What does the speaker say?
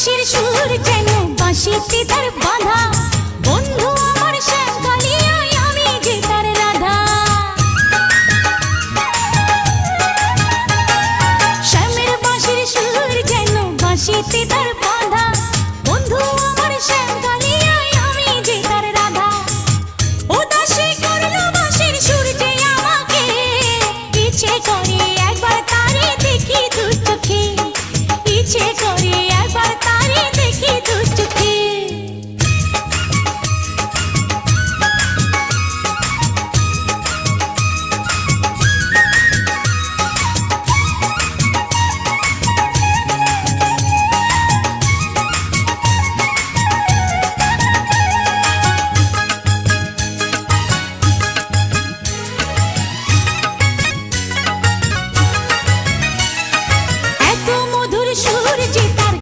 বাঁশির সুর যেন বাঁশিতে তার বাঁধা, বন্ধু আমার শ্যাম কালিয়ায় আমি যে তার রাধা। শ্যামের বাঁশির সুর যেন বাঁশিতে তার বাঁধা,